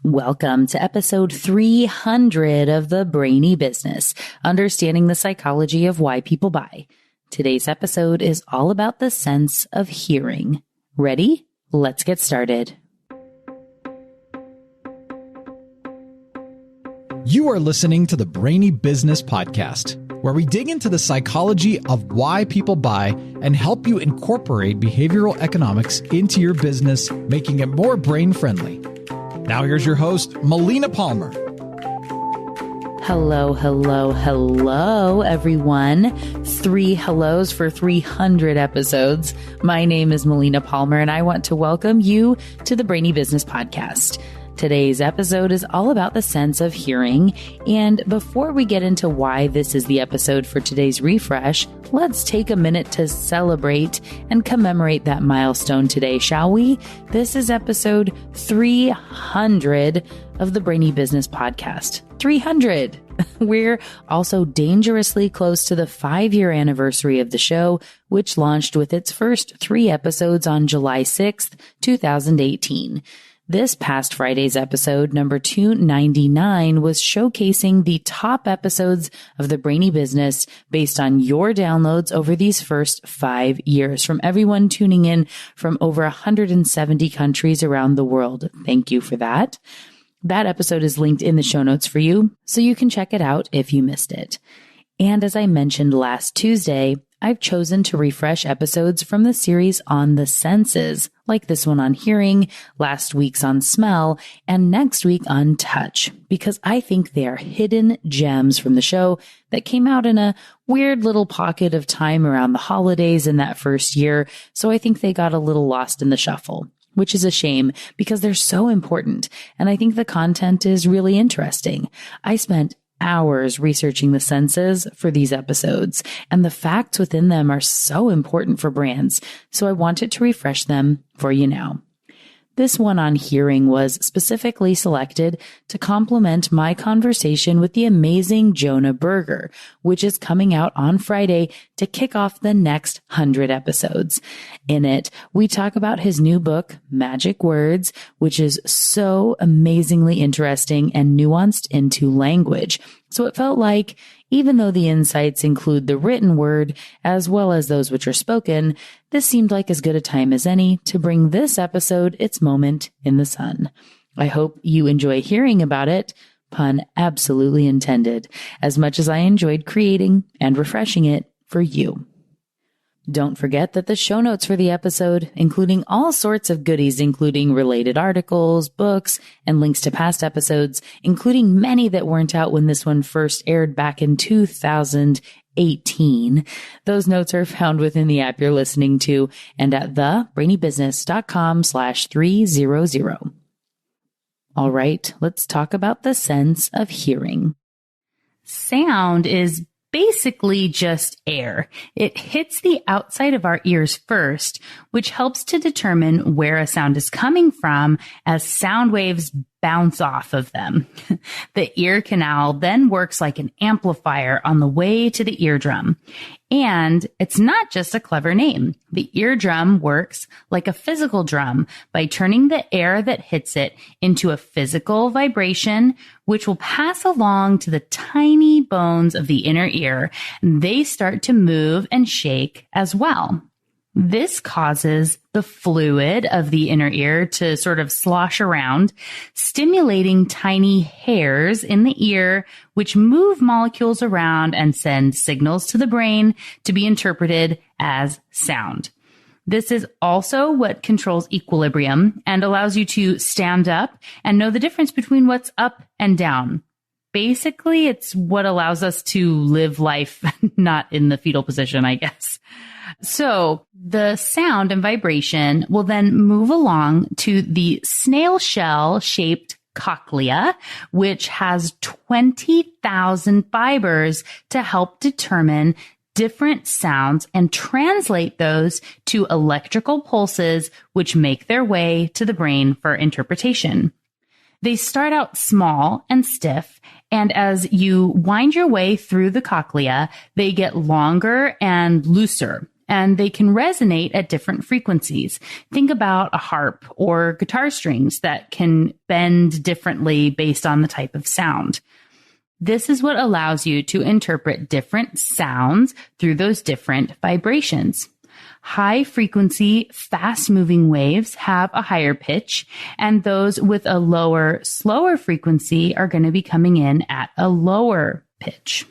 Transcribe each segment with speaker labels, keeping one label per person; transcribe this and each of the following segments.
Speaker 1: Welcome to episode 300 of the Brainy Business, understanding the psychology of why people buy. Today's episode is all about the sense of hearing. Ready? Let's get started.
Speaker 2: You are listening to the Brainy Business Podcast, where we dig into the psychology of why people buy and help you incorporate behavioral economics into your business, making it more brain-friendly. Now here's your host, Melina Palmer.
Speaker 1: Hello, everyone. 3 hellos for 300 episodes. My name is Melina Palmer, and I want to welcome you to the Brainy Business Podcast. Today's episode is all about the sense of hearing. And before we get into why this is the episode for today's refresh, let's take a minute to celebrate and commemorate that milestone today, shall we? This is episode 300 of the Brainy Business Podcast. 300! We're also dangerously close to the 5-year anniversary of the show, which launched with its first 3 episodes on July 6th, 2018. This past Friday's episode, number 299, was showcasing the top episodes of the Brainy Business based on your downloads over these first 5 years from everyone tuning in from over 170 countries around the world. Thank you for that. That episode is linked in the show notes for you, so you can check it out if you missed it. And as I mentioned last Tuesday, I've chosen to refresh episodes from the series on the senses, like this one on hearing, last week's on smell, and next week on touch, because I think they are hidden gems from the show that came out in a weird little pocket of time around the holidays in that first year, so I think they got a little lost in the shuffle, which is a shame because they're so important, and I think the content is really interesting. I spent hours researching the senses for these episodes, and the facts within them are so important for brands, so I wanted to refresh them for you now. This one on hearing was specifically selected to complement my conversation with the amazing Jonah Berger, which is coming out on Friday to kick off the next 100 episodes. In it, we talk about his new book, Magic Words, which is so amazingly interesting and nuanced into language. So it felt like, even though the insights include the written word as well as those which are spoken, this seemed like as good a time as any to bring this episode its moment in the sun. I hope you enjoy hearing about it, pun absolutely intended, as much as I enjoyed creating and refreshing it for you. Don't forget that the show notes for the episode, including all sorts of goodies, including related articles, books, and links to past episodes, including many that weren't out when this one first aired back in 2018. Those notes are found within the app you're listening to and at thebrainybusiness.com/300. All right, let's talk about the sense of hearing. Sound is basically just air. It hits the outside of our ears first, which helps to determine where a sound is coming from as sound waves bounce off of them. The ear canal then works like an amplifier on the way to the eardrum. And it's not just a clever name. The eardrum works like a physical drum by turning the air that hits it into a physical vibration, which will pass along to the tiny bones of the inner ear. They start to move and shake as well. This causes the fluid of the inner ear to sort of slosh around, stimulating tiny hairs in the ear, which move molecules around and send signals to the brain to be interpreted as sound. This is also what controls equilibrium and allows you to stand up and know the difference between what's up and down. Basically, it's what allows us to live life not in the fetal position, I guess. So the sound and vibration will then move along to the snail shell shaped cochlea, which has 20,000 fibers to help determine different sounds and translate those to electrical pulses, which make their way to the brain for interpretation. They start out small and stiff, and as you wind your way through the cochlea, they get longer and looser. and they can resonate at different frequencies. Think about a harp or guitar strings that can bend differently based on the type of sound. This is what allows you to interpret different sounds through those different vibrations. High frequency, fast moving waves have a higher pitch, and those with a lower, slower frequency are going to be coming in at a lower pitch.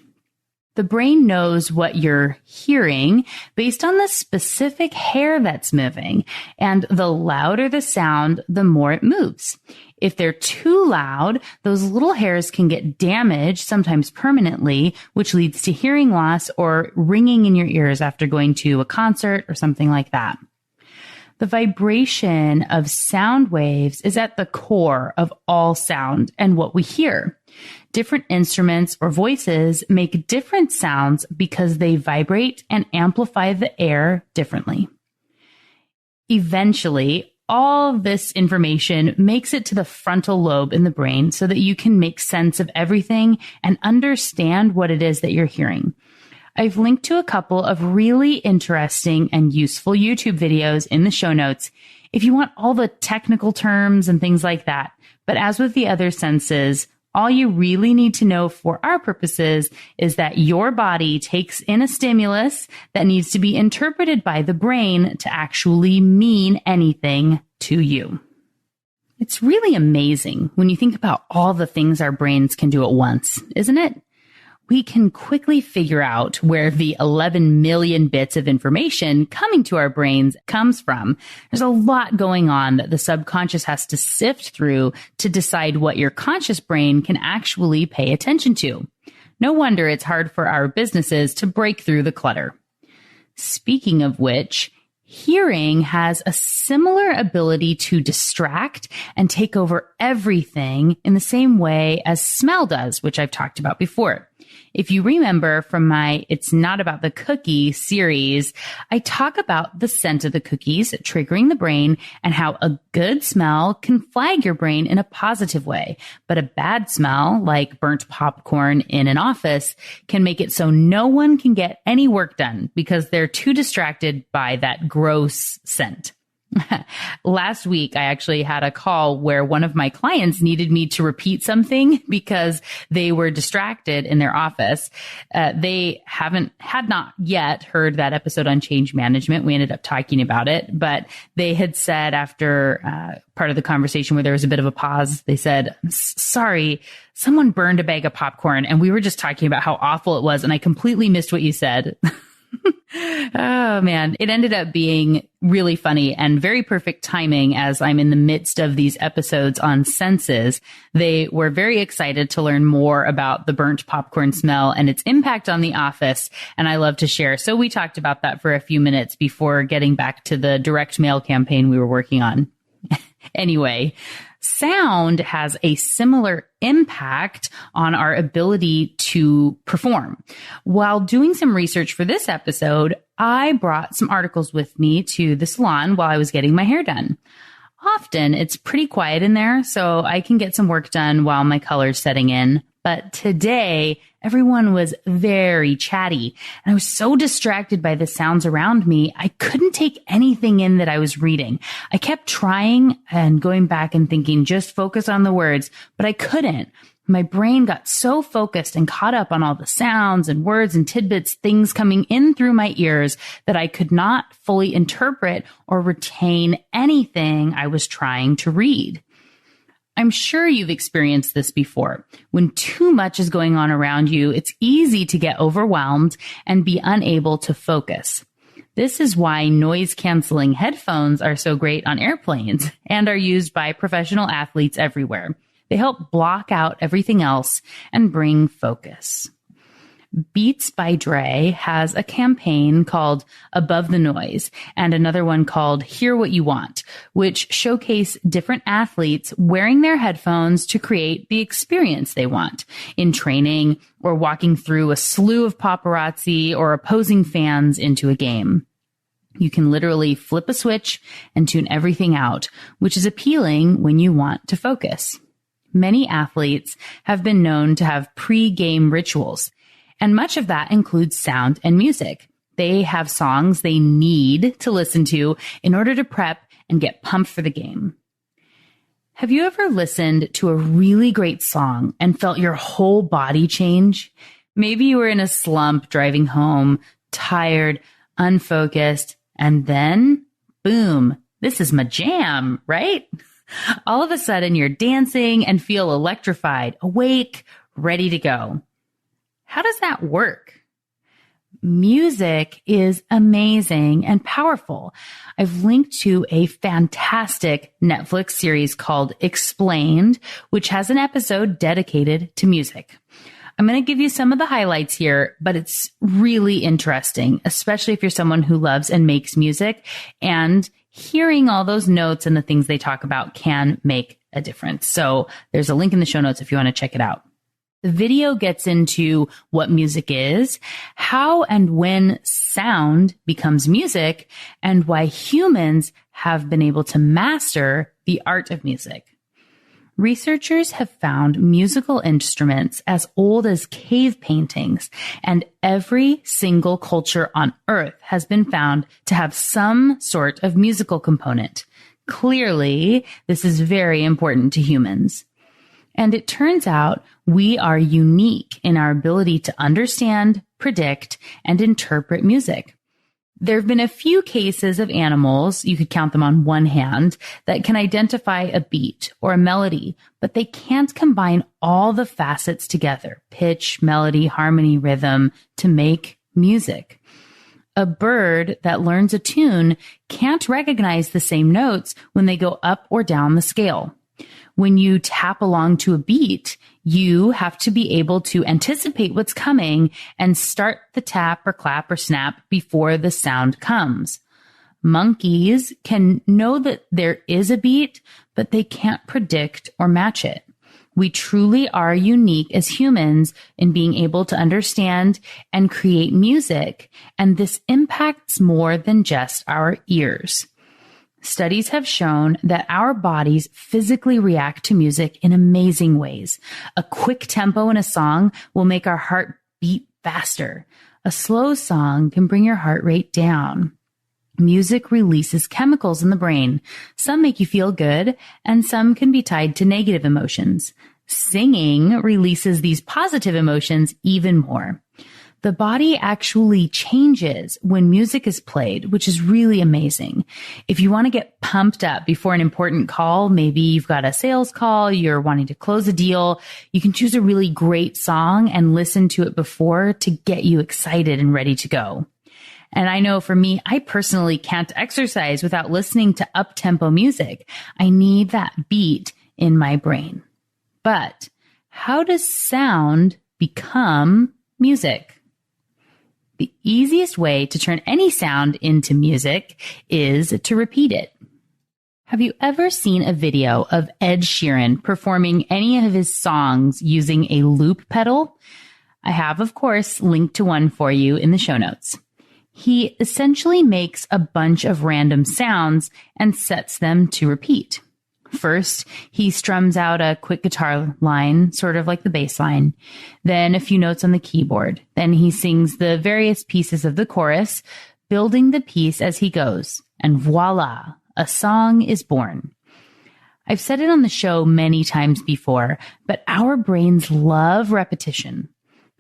Speaker 1: The brain knows what you're hearing based on the specific hair that's moving, and the louder the sound, the more it moves. If they're too loud, those little hairs can get damaged, sometimes permanently, which leads to hearing loss or ringing in your ears after going to a concert or something like that. The vibration of sound waves is at the core of all sound and what we hear. Different instruments or voices make different sounds because they vibrate and amplify the air differently. Eventually, all this information makes it to the frontal lobe in the brain so that you can make sense of everything and understand what it is that you're hearing. I've linked to a couple of really interesting and useful YouTube videos in the show notes if you want all the technical terms and things like that. But as with the other senses, all you really need to know for our purposes is that your body takes in a stimulus that needs to be interpreted by the brain to actually mean anything to you. It's really amazing when you think about all the things our brains can do at once, isn't it? We can quickly figure out where the 11 million bits of information coming to our brains comes from. There's a lot going on that the subconscious has to sift through to decide what your conscious brain can actually pay attention to. No wonder it's hard for our businesses to break through the clutter. Speaking of which, hearing has a similar ability to distract and take over everything in the same way as smell does, which I've talked about before. If you remember from my It's Not About the Cookie series, I talk about the scent of the cookies triggering the brain and how a good smell can flag your brain in a positive way. But a bad smell, like burnt popcorn in an office, can make it so no one can get any work done because they're too distracted by that gross scent. Last week, I actually had a call where one of my clients needed me to repeat something because they were distracted in their office. They had not yet heard that episode on change management. We ended up talking about it, but they had said after part of the conversation where there was a bit of a pause, they said, "Sorry, someone burned a bag of popcorn and we were just talking about how awful it was and I completely missed what you said." Oh man, it ended up being really funny and very perfect timing as I'm in the midst of these episodes on senses. They were very excited to learn more about the burnt popcorn smell and its impact on the office, and I love to share. So we talked about that for a few minutes before getting back to the direct mail campaign we were working on. Anyway, sound has a similar impact on our ability to perform. While doing some research for this episode, I brought some articles with me to the salon while I was getting my hair done. Often it's pretty quiet in there, so I can get some work done while my color's setting in. But today, everyone was very chatty, and I was so distracted by the sounds around me, I couldn't take anything in that I was reading. I kept trying and going back and thinking, just focus on the words, but I couldn't. My brain got so focused and caught up on all the sounds and words and tidbits, things coming in through my ears, that I could not fully interpret or retain anything I was trying to read. I'm sure you've experienced this before. When too much is going on around you, it's easy to get overwhelmed and be unable to focus. This is why noise-canceling headphones are so great on airplanes and are used by professional athletes everywhere. They help block out everything else and bring focus. Beats by Dre has a campaign called Above the Noise and another one called Hear What You Want, which showcase different athletes wearing their headphones to create the experience they want in training or walking through a slew of paparazzi or opposing fans into a game. You can literally flip a switch and tune everything out, which is appealing when you want to focus. Many athletes have been known to have pre-game rituals, and much of that includes sound and music. They have songs they need to listen to in order to prep and get pumped for the game. Have you ever listened to a really great song and felt your whole body change? Maybe you were in a slump driving home, tired, unfocused, and then, boom, this is my jam, right? All of a sudden, you're dancing and feel electrified, awake, ready to go. How does that work? Music is amazing and powerful. I've linked to a fantastic Netflix series called Explained, which has an episode dedicated to music. I'm going to give you some of the highlights here, but it's really interesting, especially if you're someone who loves and makes music, and hearing all those notes and the things they talk about can make a difference. So there's a link in the show notes if you want to check it out. The video gets into what music is, how and when sound becomes music, and why humans have been able to master the art of music. Researchers have found musical instruments as old as cave paintings, and every single culture on Earth has been found to have some sort of musical component. Clearly, this is very important to humans. And it turns out we are unique in our ability to understand, predict, and interpret music. There have been a few cases of animals, you could count them on one hand, that can identify a beat or a melody, but they can't combine all the facets together, pitch, melody, harmony, rhythm, to make music. A bird that learns a tune can't recognize the same notes when they go up or down the scale. When you tap along to a beat, you have to be able to anticipate what's coming and start the tap or clap or snap before the sound comes. Monkeys can know that there is a beat, but they can't predict or match it. We truly are unique as humans in being able to understand and create music, and this impacts more than just our ears. Studies have shown that our bodies physically react to music in amazing ways. A quick tempo in a song will make our heart beat faster. A slow song can bring your heart rate down. Music releases chemicals in the brain. Some make you feel good, and some can be tied to negative emotions. Singing releases these positive emotions even more. The body actually changes when music is played, which is really amazing. If you want to get pumped up before an important call, maybe you've got a sales call, you're wanting to close a deal, you can choose a really great song and listen to it before to get you excited and ready to go. And I know for me, I personally can't exercise without listening to up-tempo music. I need that beat in my brain. But how does sound become music? The easiest way to turn any sound into music is to repeat it. Have you ever seen a video of Ed Sheeran performing any of his songs using a loop pedal? I have, of course, linked to one for you in the show notes. He essentially makes a bunch of random sounds and sets them to repeat. First, he strums out a quick guitar line, sort of like the bass line, then a few notes on the keyboard. Then he sings the various pieces of the chorus, building the piece as he goes. And voila, a song is born. I've said it on the show many times before, but our brains love repetition.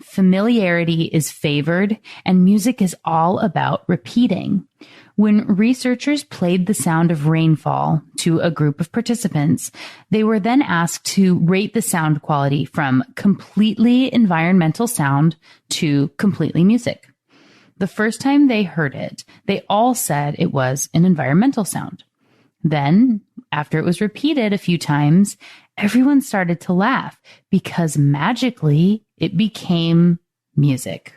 Speaker 1: Familiarity is favored, and music is all about repeating. When researchers played the sound of rainfall to a group of participants, they were then asked to rate the sound quality from completely environmental sound to completely music. The first time they heard it, they all said it was an environmental sound. Then, after it was repeated a few times, everyone started to laugh because magically it became music.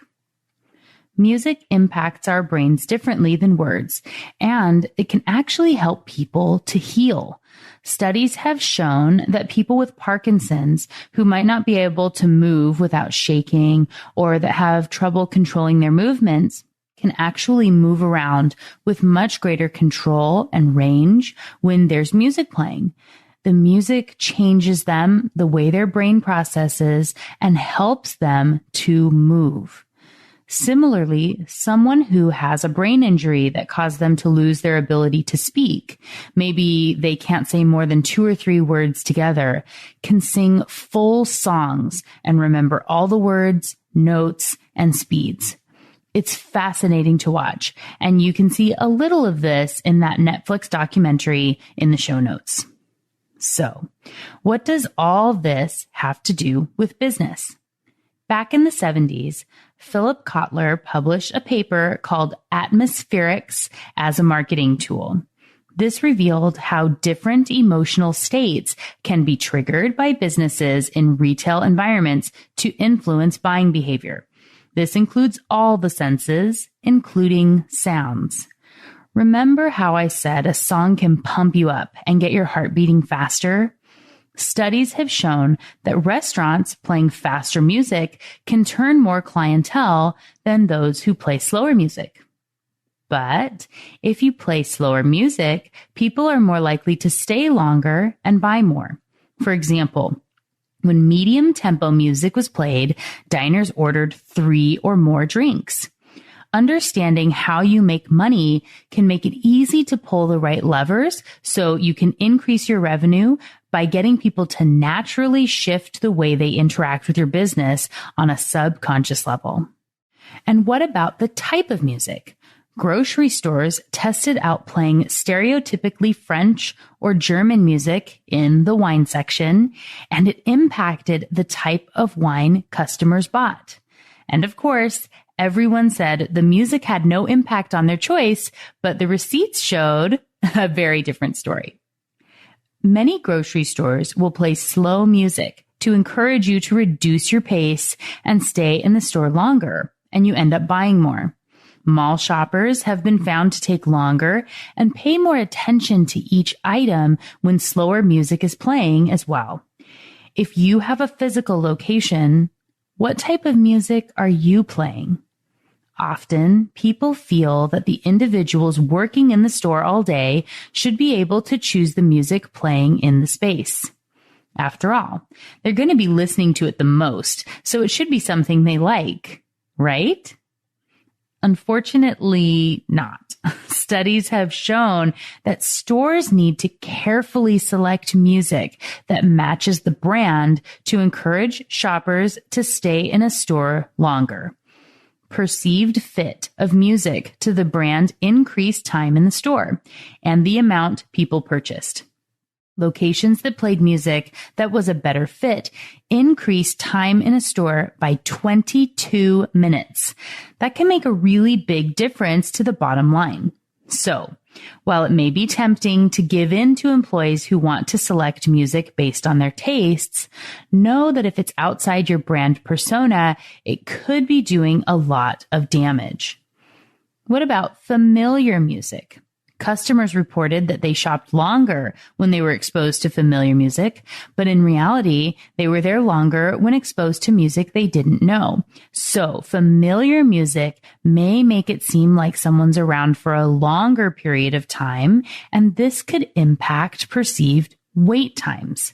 Speaker 1: Music impacts our brains differently than words, and it can actually help people to heal. Studies have shown that people with Parkinson's who might not be able to move without shaking or that have trouble controlling their movements can actually move around with much greater control and range when there's music playing. The music changes them, the way their brain processes, and helps them to move. Similarly, someone who has a brain injury that caused them to lose their ability to speak, maybe they can't say more than 2 or 3 words together, can sing full songs and remember all the words, notes, and speeds. It's fascinating to watch, and you can see a little of this in that Netflix documentary in the show notes. So, what does all this have to do with business? Back in the 70s, Philip Kotler published a paper called Atmospherics as a Marketing Tool. This revealed how different emotional states can be triggered by businesses in retail environments to influence buying behavior. This includes all the senses, including sounds. Remember how I said a song can pump you up and get your heart beating faster? Studies have shown that restaurants playing faster music can turn more clientele than those who play slower music. But if you play slower music, people are more likely to stay longer and buy more. For example, when medium tempo music was played, diners ordered 3 or more drinks. Understanding how you make money can make it easy to pull the right levers so you can increase your revenue by getting people to naturally shift the way they interact with your business on a subconscious level. And what about the type of music? Grocery stores tested out playing stereotypically French or German music in the wine section, and it impacted the type of wine customers bought. And of course, everyone said the music had no impact on their choice, but the receipts showed a very different story. Many grocery stores will play slow music to encourage you to reduce your pace and stay in the store longer, and you end up buying more. Mall shoppers have been found to take longer and pay more attention to each item when slower music is playing as well. If you have a physical location, what type of music are you playing? Often, people feel that the individuals working in the store all day should be able to choose the music playing in the space. After all, they're going to be listening to it the most, so it should be something they like, right? Unfortunately, not. Studies have shown that stores need to carefully select music that matches the brand to encourage shoppers to stay in a store longer. Perceived fit of music to the brand increased time in the store and the amount people purchased. Locations that played music that was a better fit increased time in a store by 22 minutes. That can make a really big difference to the bottom line. So, while it may be tempting to give in to employees who want to select music based on their tastes, know that if it's outside your brand persona, it could be doing a lot of damage. What about familiar music? Customers reported that they shopped longer when they were exposed to familiar music, but in reality, they were there longer when exposed to music they didn't know. So familiar music may make it seem like someone's around for a longer period of time, and this could impact perceived wait times.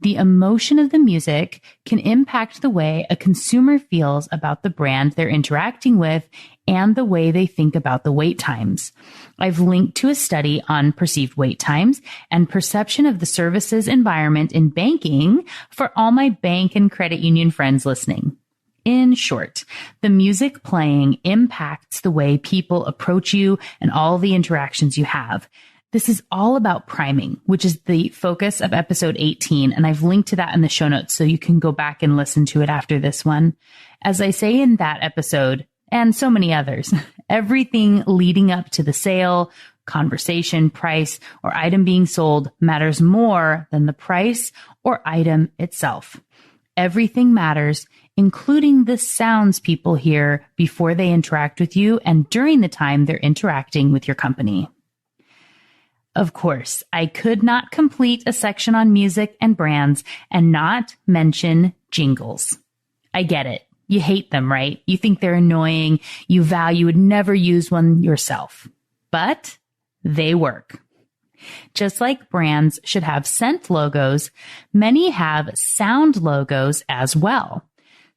Speaker 1: The emotion of the music can impact the way a consumer feels about the brand they're interacting with and the way they think about the wait times. I've linked to a study on perceived wait times and perception of the services environment in banking for all my bank and credit union friends listening. In short, the music playing impacts the way people approach you and all the interactions you have. This is all about priming, which is the focus of episode 18, and I've linked to that in the show notes so you can go back and listen to it after this one. As I say in that episode, and so many others, everything leading up to the sale, conversation, price, or item being sold matters more than the price or item itself. Everything matters, including the sounds people hear before they interact with you and during the time they're interacting with your company. Of course, I could not complete a section on music and brands and not mention jingles. I get it. You hate them, right? You think they're annoying. You vow you would never use one yourself. But they work. Just like brands should have scent logos, many have sound logos as well.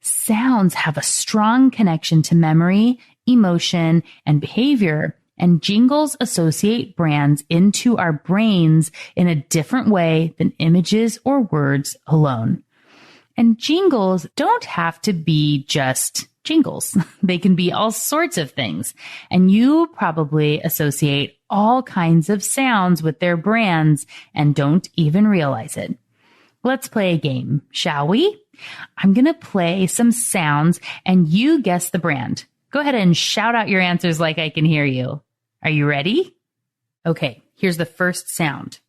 Speaker 1: Sounds have a strong connection to memory, emotion, and behavior, and jingles associate brands into our brains in a different way than images or words alone. And jingles don't have to be just jingles. They can be all sorts of things. And you probably associate all kinds of sounds with their brands and don't even realize it. Let's play a game, shall we? I'm going to play some sounds and you guess the brand. Go ahead and shout out your answers like I can hear you. Are you ready? Okay, here's the first sound.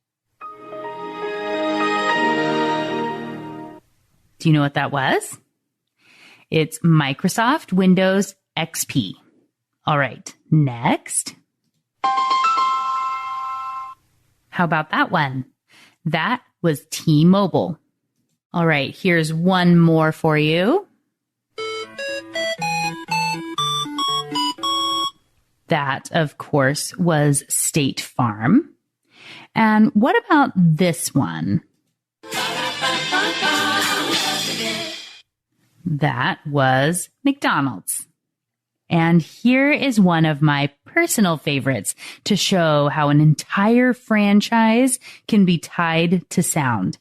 Speaker 1: Do you know what that was? It's Microsoft Windows XP. All right, next. How about that one? That was T-Mobile. All right, here's one more for you. That, of course, was State Farm. And what about this one? That was McDonald's. And here is one of my personal favorites to show how an entire franchise can be tied to sound.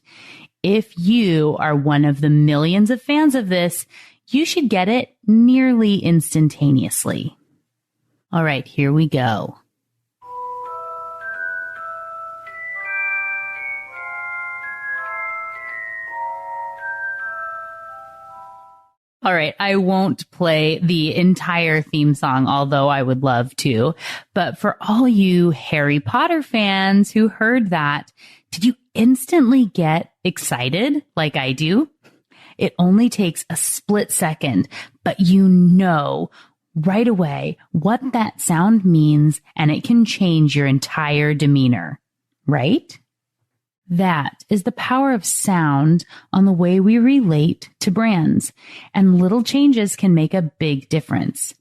Speaker 1: If you are one of the millions of fans of this, you should get it nearly instantaneously. All right, here we go. All right, I won't play the entire theme song, although I would love to. But for all you Harry Potter fans who heard that, did you instantly get excited like I do? It only takes a split second, but you know right away what that sound means, and it can change your entire demeanor, right? That is the power of sound on the way we relate to brands, and little changes can make a big difference.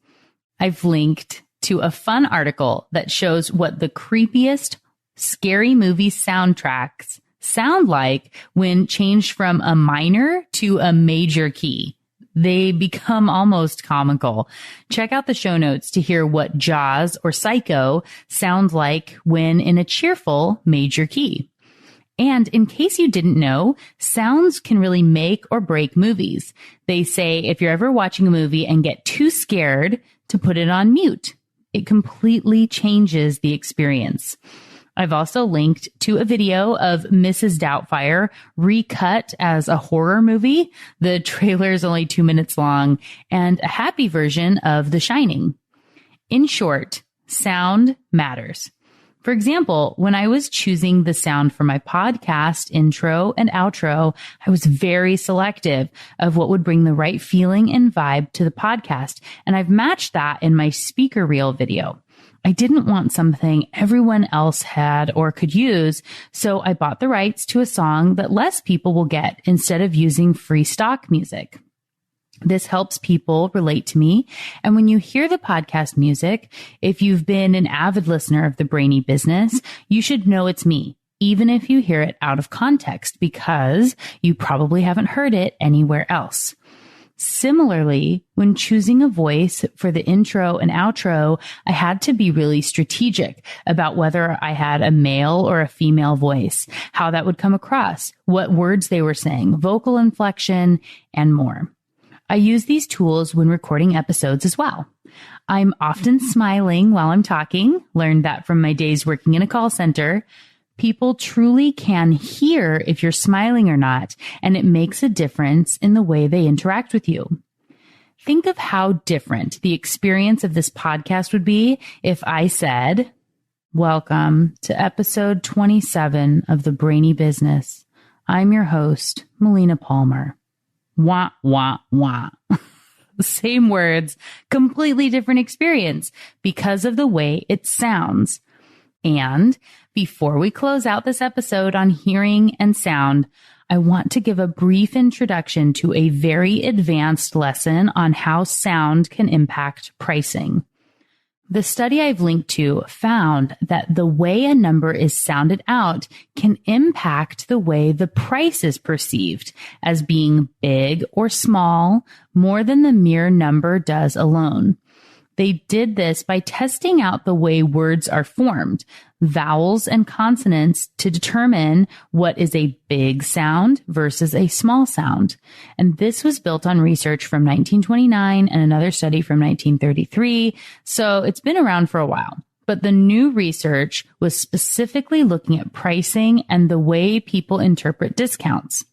Speaker 1: I've linked to a fun article that shows what the creepiest scary movie soundtracks sound like when changed from a minor to a major key. They become almost comical. Check out the show notes to hear what Jaws or Psycho sound like when in a cheerful major key. And in case you didn't know, sounds can really make or break movies. They say if you're ever watching a movie and get too scared, to put it on mute. It completely changes the experience. I've also linked to a video of Mrs. Doubtfire recut as a horror movie. The trailer is only 2 minutes long, and a happy version of The Shining. In short, sound matters. For example, when I was choosing the sound for my podcast intro and outro, I was very selective of what would bring the right feeling and vibe to the podcast, and I've matched that in my speaker reel video. I didn't want something everyone else had or could use, so I bought the rights to a song that less people will get instead of using free stock music. This helps people relate to me. And when you hear the podcast music, if you've been an avid listener of the Brainy Business, you should know it's me, even if you hear it out of context, because you probably haven't heard it anywhere else. Similarly, when choosing a voice for the intro and outro, I had to be really strategic about whether I had a male or a female voice, how that would come across, what words they were saying, vocal inflection, and more. I use these tools when recording episodes as well. I'm often smiling while I'm talking, learned that from my days working in a call center. People truly can hear if you're smiling or not, and it makes a difference in the way they interact with you. Think of how different the experience of this podcast would be if I said, "Welcome to episode 27 of the Brainy Business. I'm your host, Melina Palmer." Wah, wah, wah. Same words, completely different experience because of the way it sounds. And before we close out this episode on hearing and sound, I want to give a brief introduction to a very advanced lesson on how sound can impact pricing. The study I've linked to found that the way a number is sounded out can impact the way the price is perceived as being big or small, more than the mere number does alone. They did this by testing out the way words are formed, vowels and consonants, to determine what is a big sound versus a small sound. And this was built on research from 1929 and another study from 1933. So it's been around for a while. But the new research was specifically looking at pricing and the way people interpret discounts.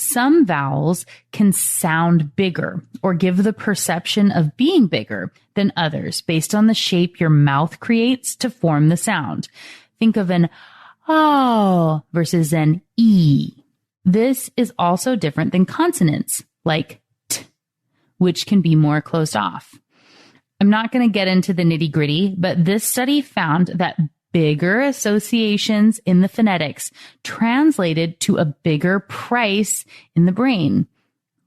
Speaker 1: Some vowels can sound bigger or give the perception of being bigger than others based on the shape your mouth creates to form the sound. Think of an oh versus an e. This is also different than consonants like t, which can be more closed off. I'm not going to get into the nitty-gritty, but this study found that bigger associations in the phonetics translated to a bigger price in the brain,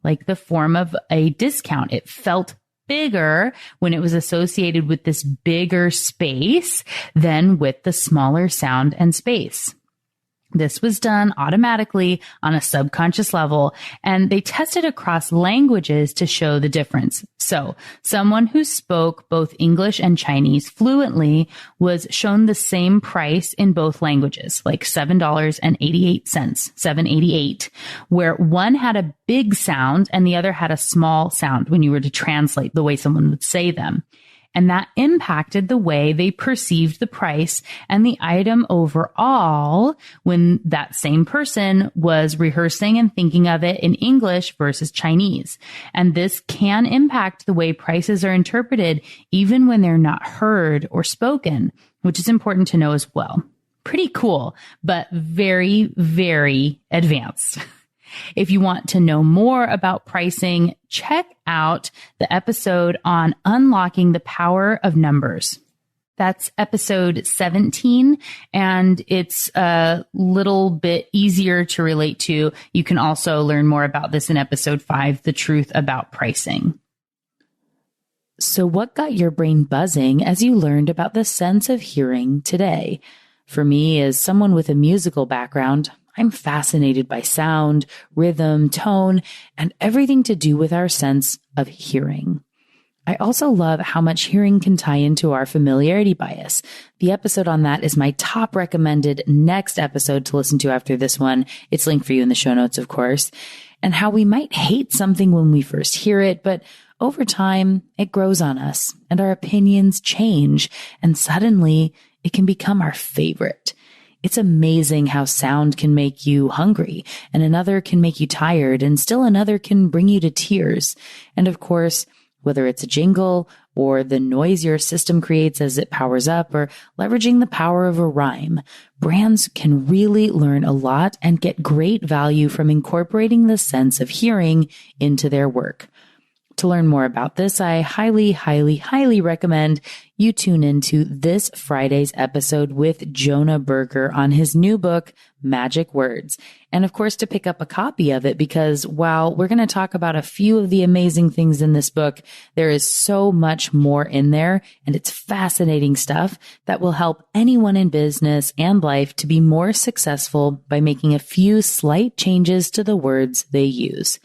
Speaker 1: like the form of a discount. It felt bigger when it was associated with this bigger space than with the smaller sound and space. This was done automatically on a subconscious level, and they tested across languages to show the difference. So someone who spoke both English and Chinese fluently was shown the same price in both languages, like $7.88, $7.88, where one had a big sound and the other had a small sound when you were to translate the way someone would say them. And that impacted the way they perceived the price and the item overall when that same person was rehearsing and thinking of it in English versus Chinese. And this can impact the way prices are interpreted even when they're not heard or spoken, which is important to know as well. Pretty cool, but very, very advanced. If you want to know more about pricing, check out the episode on unlocking the power of numbers. That's episode 17, and it's a little bit easier to relate to. You can also learn more about this in episode 5, The Truth About Pricing. So what got your brain buzzing as you learned about the sense of hearing today? For me, as someone with a musical background, I'm fascinated by sound, rhythm, tone, and everything to do with our sense of hearing. I also love how much hearing can tie into our familiarity bias. The episode on that is my top recommended next episode to listen to after this one. It's linked for you in the show notes, of course. And how we might hate something when we first hear it, but over time, it grows on us and our opinions change, and suddenly it can become our favorite. It's amazing how sound can make you hungry, and another can make you tired, and still another can bring you to tears. And of course, whether it's a jingle or the noise your system creates as it powers up, or leveraging the power of a rhyme, brands can really learn a lot and get great value from incorporating the sense of hearing into their work. To learn more about this, I highly, highly, highly recommend you tune into this Friday's episode with Jonah Berger on his new book, Magic Words. And of course, to pick up a copy of it, because while we're going to talk about a few of the amazing things in this book, there is so much more in there, and it's fascinating stuff that will help anyone in business and life to be more successful by making a few slight changes to the words they use.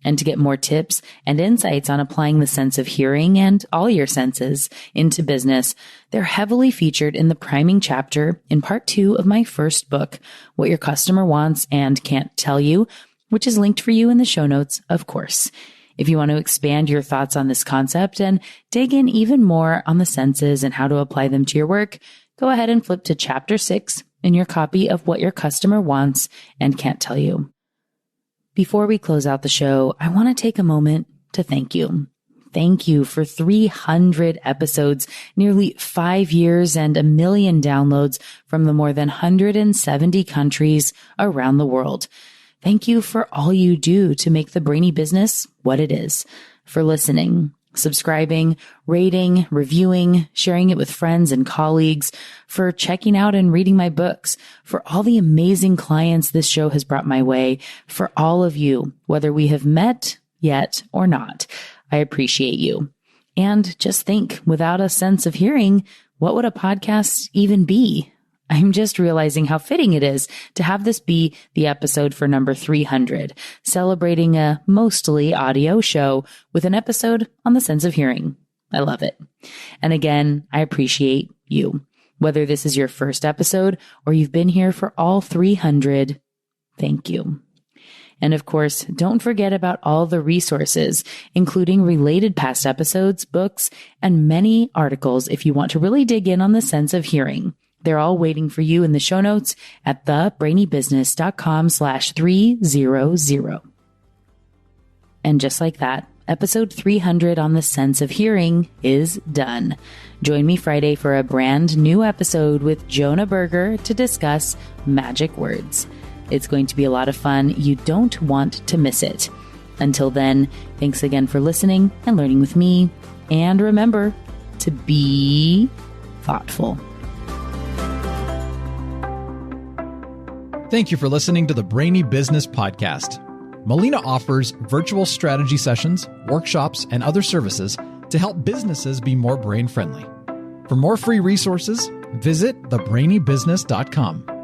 Speaker 1: And to get more tips and insights on applying the sense of hearing and all your senses into business, they're heavily featured in the priming chapter in part 2 of my first book, What Your Customer Wants and Can't Tell You, which is linked for you in the show notes, of course. If you want to expand your thoughts on this concept and dig in even more on the senses and how to apply them to your work, go ahead and flip to chapter 6 in your copy of What Your Customer Wants and Can't Tell You. Before we close out the show, I want to take a moment to thank you. Thank you for 300 episodes, nearly 5 years, and 1 million downloads from the more than 170 countries around the world. Thank you for all you do to make the Brainy business what it is, for listening, subscribing, rating, reviewing, sharing it with friends and colleagues, for checking out and reading my books, for all the amazing clients this show has brought my way, for all of you, whether we have met yet or not. I appreciate you. And just think, without a sense of hearing, what would a podcast even be? I'm just realizing how fitting it is to have this be the episode for number 300, celebrating a mostly audio show with an episode on the sense of hearing. I love it. And again, I appreciate you. Whether this is your first episode or you've been here for all 300, thank you. And of course, don't forget about all the resources, including related past episodes, books, and many articles if you want to really dig in on the sense of hearing. They're all waiting for you in the show notes at thebrainybusiness.com/300. And just like that, episode 300 on the sense of hearing is done. Join me Friday for a brand new episode with Jonah Berger to discuss magic words. It's going to be a lot of fun. You don't want to miss it. Until then, thanks again for listening and learning with me. And remember to be thoughtful.
Speaker 2: Thank you for listening to the Brainy Business Podcast. Melina offers virtual strategy sessions, workshops, and other services to help businesses be more brain-friendly. For more free resources, visit thebrainybusiness.com.